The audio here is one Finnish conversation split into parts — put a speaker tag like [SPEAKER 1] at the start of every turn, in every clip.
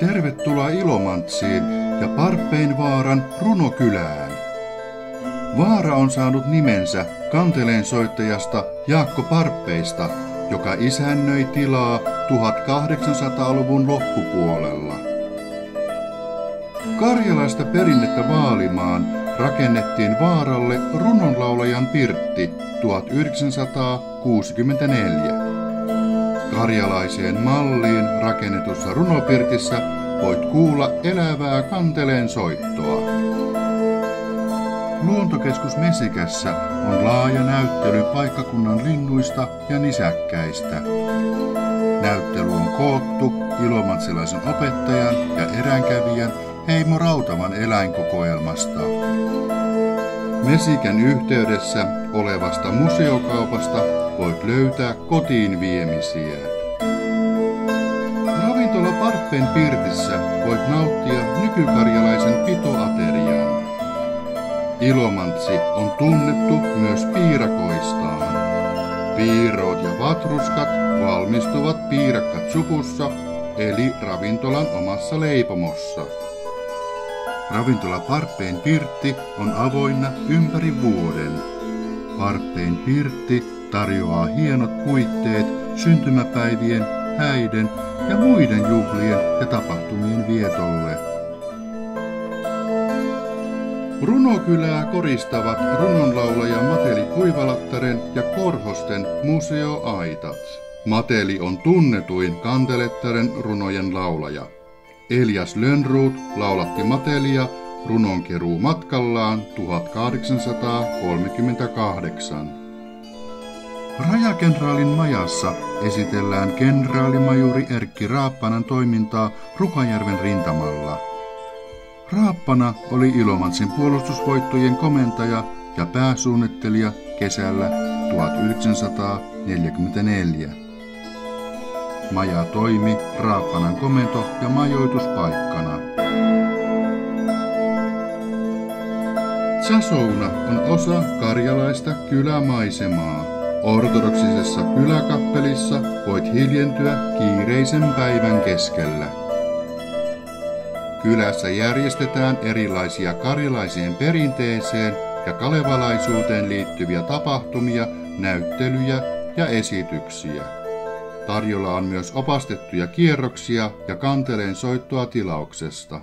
[SPEAKER 1] Tervetuloa Ilomantsiin ja Parppeinvaaran runokylään. Vaara on saanut nimensä kanteleensoittajasta Jaakko Parppeista, joka isännöi tilaa 1800-luvun loppupuolella. Karjalaista perinnettä vaalimaan rakennettiin Vaaralle runonlaulajan pirtti 1964. Karjalaiseen malliin rakennetussa runopirtissä voit kuulla elävää kanteleen soittoa. Luontokeskus Mesikässä on laaja näyttely paikkakunnan linnuista ja nisäkkäistä. Näyttely on koottu ilomantsilaisen opettajan ja eränkävijän Heimo Rautaman eläinkokoelmasta. Mesikän yhteydessä olevasta museokaupasta voit löytää kotiin viemisiä. Ravintola Parppeen pirtissä voit nauttia nykykarjalaisen pitoaterian. Ilomantsi on tunnettu myös piirakoistaan. Piiroot ja vatruskat valmistuvat piirakkat supussa eli ravintolan omassa leipomossa. Ravintola Parppeen pirtti on avoinna ympäri vuoden. Parppeen pirtti tarjoaa hienot puitteet syntymäpäivien, häiden ja muiden juhlien ja tapahtumien vietolle. Runokylää koristavat runonlaulaja Mateli Kuivalattaren ja Korhosten museoaitat. Mateli on tunnetuin Kantelettaren runojen laulaja. Elias Lönnroth laulatti Matelia runonkeruu matkallaan 1838. Rajakenraalin majassa esitellään kenraalimajuri Erkki Raappanan toimintaa Rukajärven rintamalla. Raappana oli Ilomantsin puolustusvoittojen komentaja ja pääsuunnittelija kesällä 1944. Maja toimi Raappanan komento- ja majoituspaikkana. Tsasouna on osa karjalaista kylämaisemaa. Ortodoksisessa kyläkappelissa voit hiljentyä kiireisen päivän keskellä. Kylässä järjestetään erilaisia karjalaiseen perinteeseen ja kalevalaisuuteen liittyviä tapahtumia, näyttelyjä ja esityksiä. Tarjolla on myös opastettuja kierroksia ja kanteleen soittoa tilauksesta.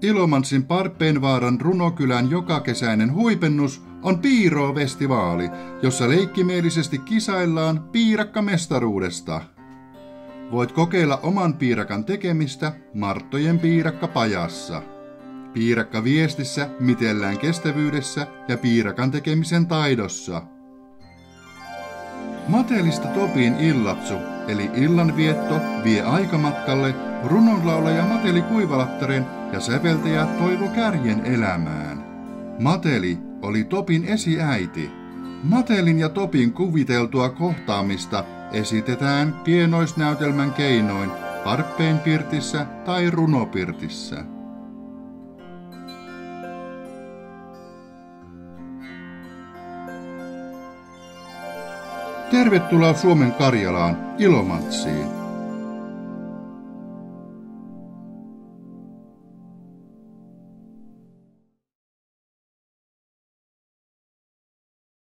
[SPEAKER 1] Ilomantsin Parppeinvaaran runokylän jokakesäinen huipennus on Piiro-festivaali, jossa leikkimielisesti kisaillaan piirakkamestaruudesta. Voit kokeilla oman piirakan tekemistä Marttojen piirakkapajassa. Piirakkaviestissä mitellään kestävyydessä ja piirakan tekemisen taidossa. Matelista Topin illatsu, eli illanvietto, vie aikamatkalle runonlaulaja Mateli Kuivalattaren ja säveltäjä Toivo Kärjen elämään. Mateli oli Topin esiäiti. Matelin ja Topin kuviteltua kohtaamista esitetään pienoisnäytelmän keinoin Parppeen pirtissä tai runopirtissä. Tervetuloa Suomen Karjalaan, Ilomantsiin.